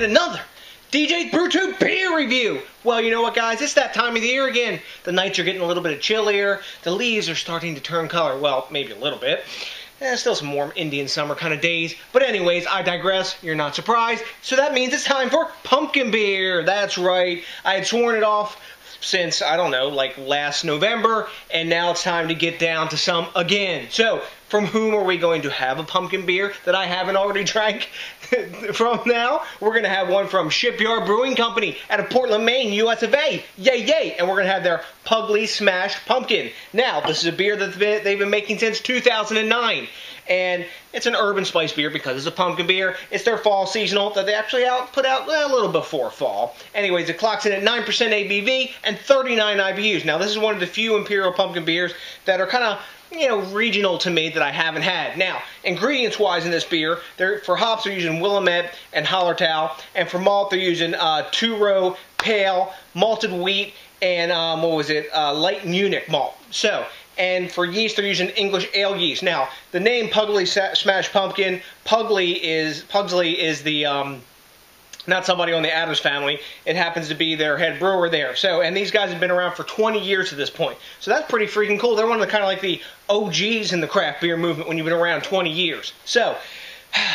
to another DJs BrewTube beer review. Well, you know what, guys? It's that time of the year again. The nights are getting a little bit chillier. The leaves are starting to turn color. Well, maybe a little bit. Still some warm Indian summer kind of days. But anyways, I digress. You're not surprised. So that means it's time for pumpkin beer. That's right. I had sworn it off since, I don't know, like last November. And now it's time to get down to some again. So, from whom are we going to have a pumpkin beer that I haven't already drank from now? We're going to have one from Shipyard Brewing Company out of Portland, Maine, US of A. Yay, yay! And we're going to have their Pugsley Smashed Pumpkin. Now, this is a beer that they've been making since 2009. And it's an urban spice beer because it's a pumpkin beer. It's their fall seasonal that they actually put out a little before fall. Anyways, it clocks in at 9% ABV and 39 IBUs. Now, this is one of the few Imperial Pumpkin beers that are kind of, you know, regional to me that I haven't had. Now, ingredients-wise in this beer, for hops they're using Willamette and Hallertau, and for malt they're using two-row pale malted wheat and Light Munich malt. So, and for yeast they're using English ale yeast. Now, the name Pugsley Smashed Pumpkin, Pugsley is the not somebody on the Addams family. It happens to be their head brewer there. So, and these guys have been around for 20 years at this point. So that's pretty freaking cool. They're one of the kind of like the OGs in the craft beer movement when you've been around 20 years. So,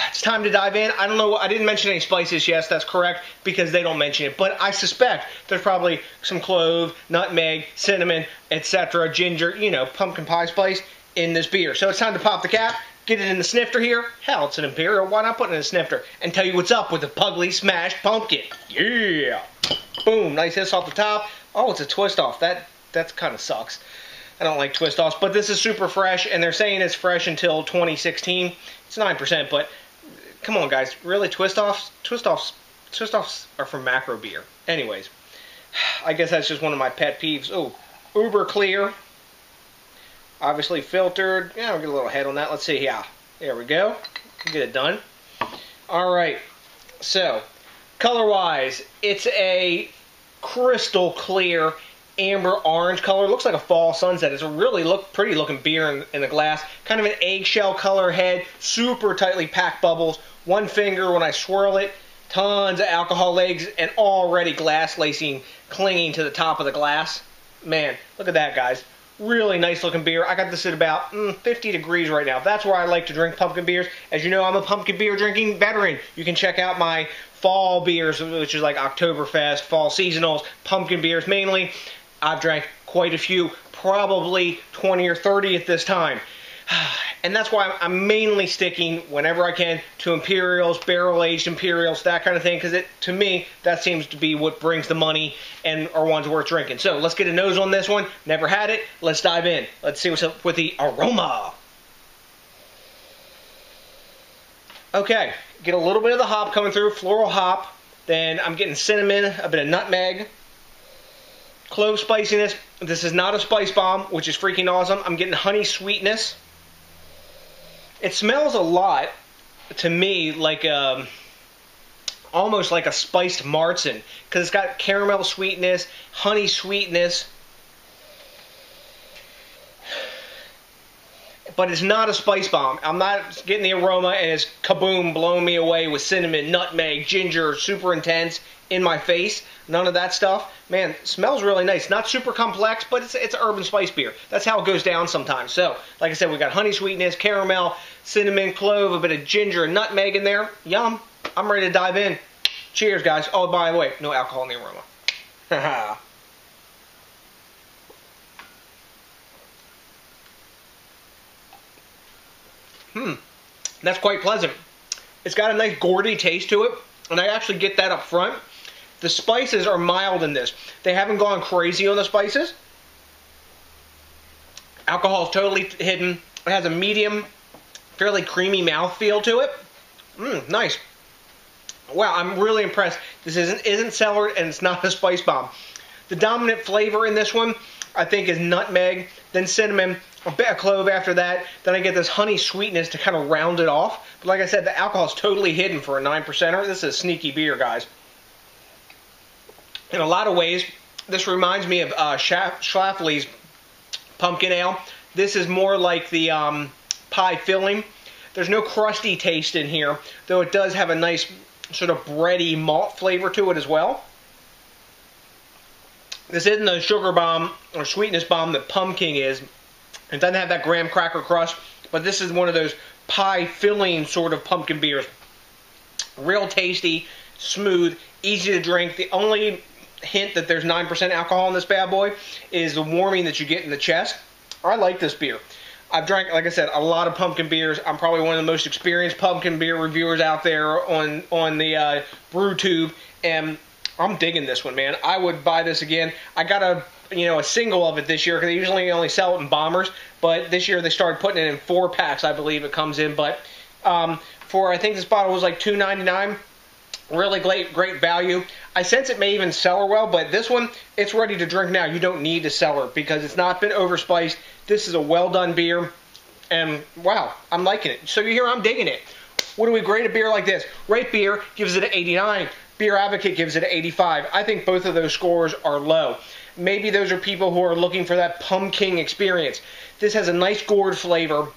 it's time to dive in. I don't know, I didn't mention any spices. Yes, that's correct, because they don't mention it. But I suspect there's probably some clove, nutmeg, cinnamon, etc., ginger, you know, pumpkin pie spice in this beer. So it's time to pop the cap. Get it in the snifter here. Hell, it's an Imperial. Why not put it in a snifter and tell you what's up with the Pugsley Smashed Pumpkin? Yeah! Boom, nice hiss off the top. Oh, it's a twist off. That kind of sucks. I don't like twist offs, but this is super fresh, and they're saying it's fresh until 2016. It's 9%, but come on, guys, really, twist offs? Twist offs are from macro beer. Anyways, I guess that's just one of my pet peeves. Oh, uber clear. Obviously filtered. Yeah, we'll get a little head on that. Let's see. Yeah, there we go. Get it done. All right. So, color-wise, it's a crystal clear amber orange color. Looks like a fall sunset. It's a really pretty looking beer in the glass. Kind of an eggshell color head. Super tightly packed bubbles. One finger when I swirl it. Tons of alcohol legs and already glass lacing clinging to the top of the glass. Man, look at that, guys. Really nice looking beer. I got this at about 50 degrees right now. That's where I like to drink pumpkin beers. As you know, I'm a pumpkin beer drinking veteran. You can check out my fall beers, which is like Oktoberfest, fall seasonals, pumpkin beers mainly. I've drank quite a few, probably 20 or 30 at this time. And that's why I'm mainly sticking, whenever I can, to Imperials, barrel-aged Imperials, that kind of thing, because to me, that seems to be what brings the money and are ones worth drinking. So, let's get a nose on this one. Never had it. Let's dive in. Let's see what's up with the aroma. Okay, get a little bit of the hop coming through, floral hop. Then I'm getting cinnamon, a bit of nutmeg, clove spiciness. This is not a spice bomb, which is freaking awesome. I'm getting honey sweetness. It smells a lot, to me, like almost like a spiced Marzen, because it's got caramel sweetness, honey sweetness, but it's not a spice bomb. I'm not getting the aroma and it's kaboom, blowing me away with cinnamon, nutmeg, ginger, super intense in my face. None of that stuff. Man, it smells really nice. Not super complex, but it's an urban spice beer. That's how it goes down sometimes. So, like I said, we got honey sweetness, caramel, cinnamon, clove, a bit of ginger and nutmeg in there. Yum. I'm ready to dive in. Cheers, guys. Oh, by the way, no alcohol in the aroma. Haha. That's quite pleasant. It's got a nice gourdy taste to it, and I actually get that up front. The spices are mild in this. They haven't gone crazy on the spices. Alcohol is totally hidden. It has a medium, fairly creamy mouthfeel to it. Nice. Wow, I'm really impressed. This isn't cellared, and it's not a spice bomb. The dominant flavor in this one, I think, is nutmeg, then cinnamon, a bit of clove after that. Then I get this honey sweetness to kind of round it off. But like I said, the alcohol is totally hidden for a 9%er. This is a sneaky beer, guys. In a lot of ways, this reminds me of Schlafly's Pumpkin Ale. This is more like the pie filling. There's no crusty taste in here, though it does have a nice sort of bready malt flavor to it as well. This isn't the sugar bomb or sweetness bomb that Pumpkin is. It doesn't have that graham cracker crust, but this is one of those pie filling sort of pumpkin beers. Real tasty, smooth, easy to drink. The only hint that there's 9% alcohol in this bad boy is the warming that you get in the chest. I like this beer. I've drank, like I said, a lot of pumpkin beers. I'm probably one of the most experienced pumpkin beer reviewers out there on the BrewTube, and I'm digging this one, man. I would buy this again. I got a single of it this year because they usually only sell it in bombers, but this year they started putting it in 4-packs, I believe it comes in. But for, I think this bottle was like $2.99. Really great value. I sense it may even cellar well, but this one, it's ready to drink now. You don't need to cellar because it's not been overspiced. This is a well-done beer, and wow, I'm liking it. So you hear I'm digging it. What do we grade a beer like this? Rate Beer gives it an 89. Beer Advocate gives it an 85. I think both of those scores are low. Maybe those are people who are looking for that pumpkin experience. This has a nice gourd flavor.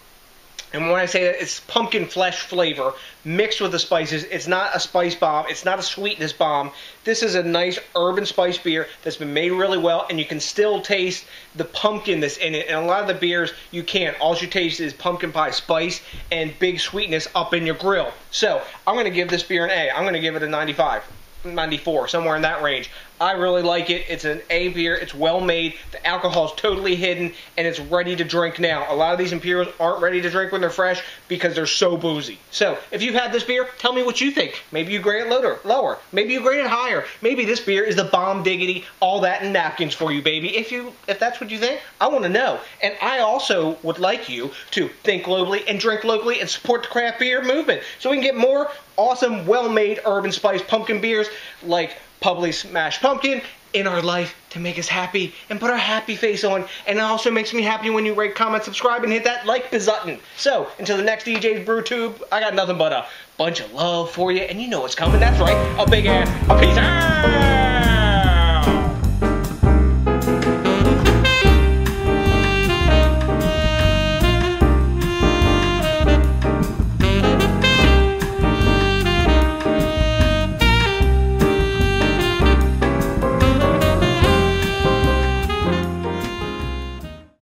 And when I say that, it's pumpkin flesh flavor mixed with the spices. It's not a spice bomb. It's not a sweetness bomb. This is a nice urban spice beer that's been made really well, and you can still taste the pumpkin that's in it. And a lot of the beers, you can't. All you taste is pumpkin pie spice and big sweetness up in your grill. So I'm going to give this beer an A. I'm going to give it a 95. 94, somewhere in that range. I really like it. It's an A beer. It's well made. The alcohol is totally hidden, and it's ready to drink now. A lot of these Imperials aren't ready to drink when they're fresh because they're so boozy. So, if you've had this beer, tell me what you think. Maybe you grade it lower. Maybe you grade it higher. Maybe this beer is the bomb diggity, all that in napkins for you, baby. If that's what you think, I want to know. And I also would like you to think globally and drink locally and support the craft beer movement so we can get more awesome, well-made urban spice pumpkin beers like Pugsley Smash Pumpkin in our life to make us happy and put our happy face on. And it also makes me happy when you rate, comment, subscribe, and hit that like button. So, until the next DJs BrewTube, I got nothing but a bunch of love for you. And you know what's coming. That's right, a big ass peace out.